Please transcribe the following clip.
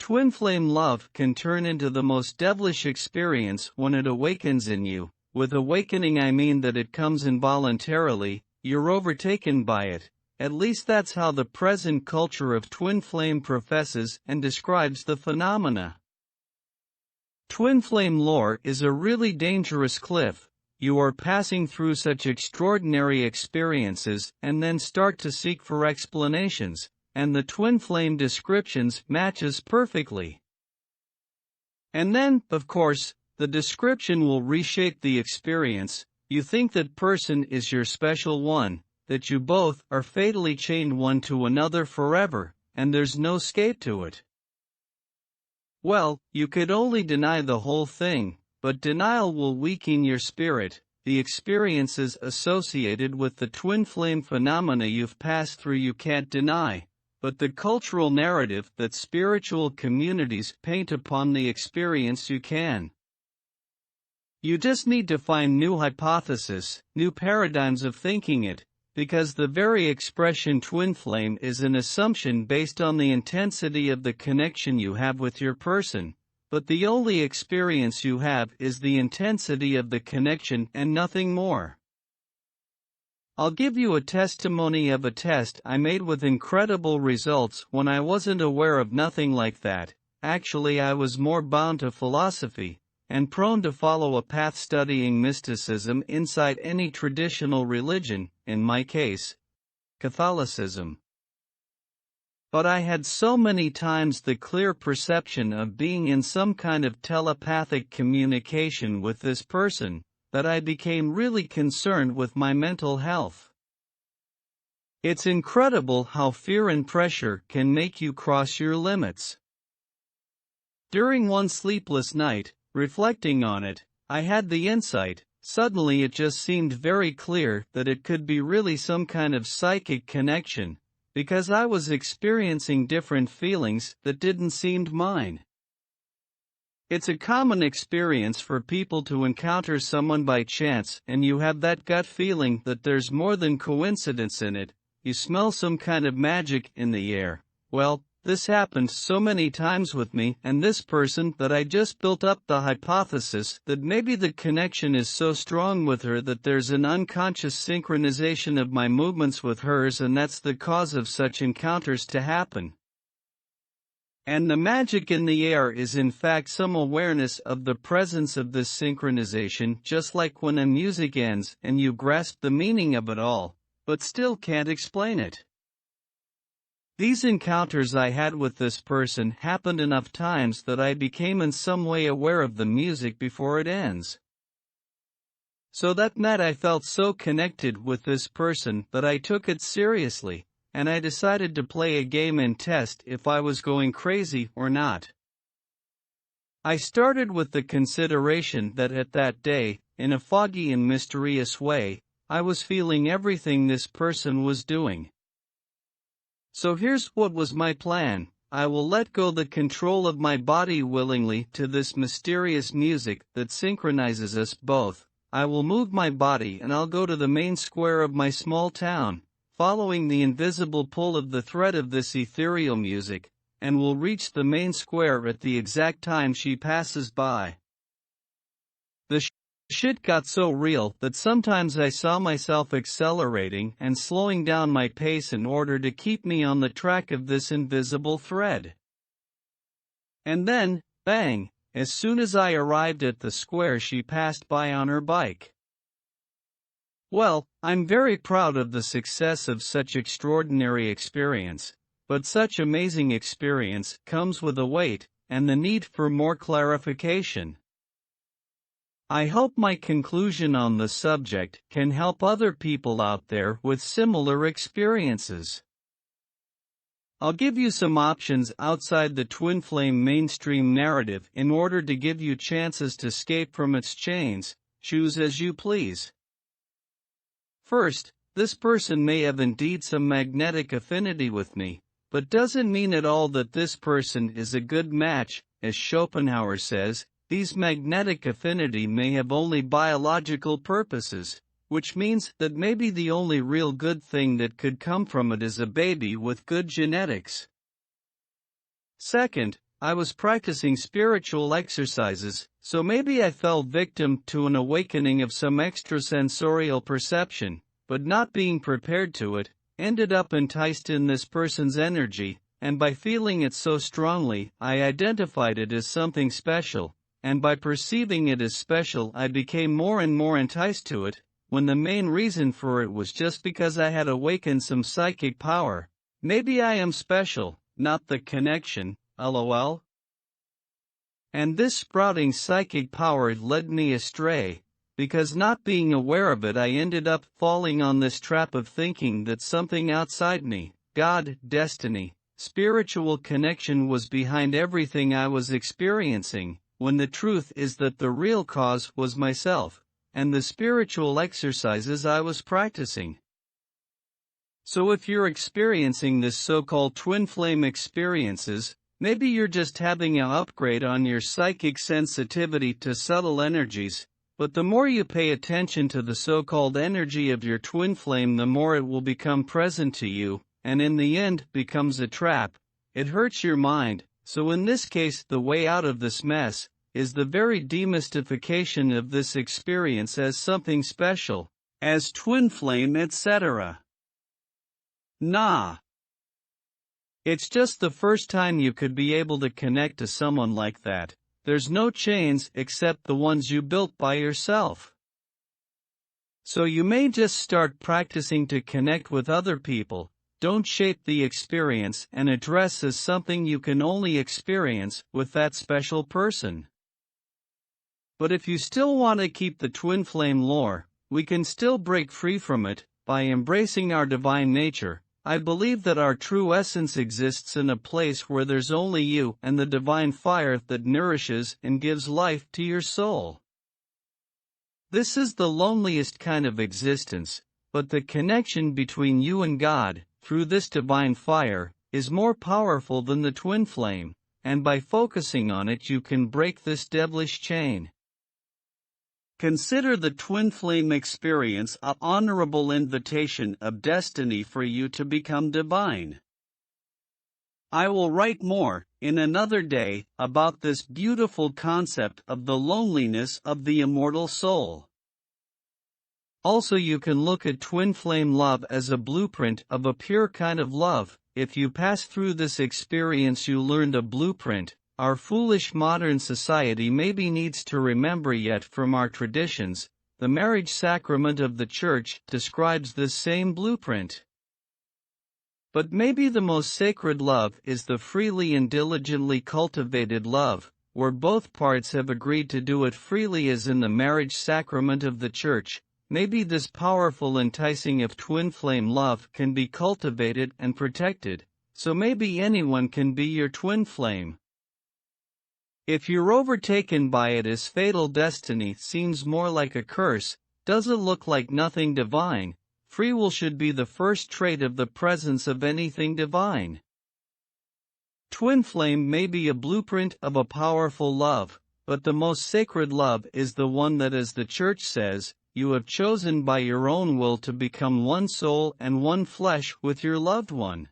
Twin flame love can turn into the most devilish experience when it awakens in you. With awakening I mean that it comes involuntarily, you're overtaken by it. At least that's how the present culture of twin flame professes and describes the phenomena. Twin flame lore is a really dangerous cliff. You are passing through such extraordinary experiences and then start to seek for explanations, and the twin flame descriptions matches perfectly. And then, of course, the description will reshape the experience. You think that person is your special one, that you both are fatally chained one to another forever, and there's no escape to it. Well, you could only deny the whole thing, but denial will weaken your spirit. The experiences associated with the twin flame phenomena you've passed through you can't deny, but the cultural narrative that spiritual communities paint upon the experience you can. You just need to find new hypotheses, new paradigms of thinking it, because the very expression twin flame is an assumption based on the intensity of the connection you have with your person. But the only experience you have is the intensity of the connection and nothing more. I'll give you a testimony of a test I made with incredible results when I wasn't aware of nothing like that. Actually, I was more bound to philosophy, and prone to follow a path studying mysticism inside any traditional religion, in my case, Catholicism. But I had so many times the clear perception of being in some kind of telepathic communication with this person, that I became really concerned with my mental health. It's incredible how fear and pressure can make you cross your limits. During one sleepless night, reflecting on it, I had the insight. Suddenly it just seemed very clear that it could be really some kind of psychic connection, because I was experiencing different feelings that didn't seem mine. It's a common experience for people to encounter someone by chance and you have that gut feeling that there's more than coincidence in it. You smell some kind of magic in the air. Well, this happened so many times with me and this person that I just built up the hypothesis that maybe the connection is so strong with her that there's an unconscious synchronization of my movements with hers, and that's the cause of such encounters to happen. And the magic in the air is in fact some awareness of the presence of this synchronization, just like when a music ends and you grasp the meaning of it all, but still can't explain it. These encounters I had with this person happened enough times that I became in some way aware of the music before it ends. So that night I felt so connected with this person that I took it seriously, and I decided to play a game and test if I was going crazy or not. I started with the consideration that at that day, in a foggy and mysterious way, I was feeling everything this person was doing. So here's what was my plan. I will let go the control of my body willingly to this mysterious music that synchronizes us both. I will move my body and I'll go to the main square of my small town, following the invisible pull of the thread of this ethereal music, and will reach the main square at the exact time she passes by. The shit got so real that sometimes I saw myself accelerating and slowing down my pace in order to keep me on the track of this invisible thread. And then, bang, as soon as I arrived at the square she passed by on her bike. Well, I'm very proud of the success of such extraordinary experience, but such amazing experience comes with a weight, and the need for more clarification. I hope my conclusion on the subject can help other people out there with similar experiences. I'll give you some options outside the twin flame mainstream narrative in order to give you chances to escape from its chains. Choose as you please. First, this person may have indeed some magnetic affinity with me, but doesn't mean at all that this person is a good match. As Schopenhauer says, these magnetic affinity may have only biological purposes, which means that maybe the only real good thing that could come from it is a baby with good genetics. Second, I was practicing spiritual exercises, so maybe I fell victim to an awakening of some extrasensorial perception, but not being prepared to it, ended up enticed in this person's energy, and by feeling it so strongly, I identified it as something special, and by perceiving it as special I became more and more enticed to it, when the main reason for it was just because I had awakened some psychic power. Maybe I am special, not the connection, lol. And this sprouting psychic power led me astray, because not being aware of it I ended up falling on this trap of thinking that something outside me, God, destiny, spiritual connection was behind everything I was experiencing, when the truth is that the real cause was myself, and the spiritual exercises I was practicing. So if you're experiencing this so-called twin flame experiences, maybe you're just having an upgrade on your psychic sensitivity to subtle energies, but the more you pay attention to the so-called energy of your twin flame, the more it will become present to you, and in the end becomes a trap. It hurts your mind, so in this case the way out of this mess is the very demystification of this experience as something special, as twin flame, etc. Nah. It's just the first time you could be able to connect to someone like that. There's no chains except the ones you built by yourself. So you may just start practicing to connect with other people. Don't shape the experience and address as something you can only experience with that special person. But if you still want to keep the twin flame lore, we can still break free from it by embracing our divine nature. I believe that our true essence exists in a place where there's only you and the divine fire that nourishes and gives life to your soul. This is the loneliest kind of existence, but the connection between you and God, through this divine fire, is more powerful than the twin flame, and by focusing on it you can break this devilish chain. Consider the twin flame experience an honorable invitation of destiny for you to become divine. I will write more, in another day, about this beautiful concept of the loneliness of the immortal soul. Also, you can look at twin flame love as a blueprint of a pure kind of love. If you pass through this experience, you learned a blueprint our foolish modern society maybe needs to remember yet from our traditions. The marriage sacrament of the Church describes this same blueprint. But maybe the most sacred love is the freely and diligently cultivated love, where both parts have agreed to do it freely as in the marriage sacrament of the Church. Maybe this powerful enticing of twin flame love can be cultivated and protected, so maybe anyone can be your twin flame. If you're overtaken by it as fatal destiny seems more like a curse, does it look like nothing divine? Free will should be the first trait of the presence of anything divine. Twin flame may be a blueprint of a powerful love, but the most sacred love is the one that, as the Church says, you have chosen by your own will to become one soul and one flesh with your loved one.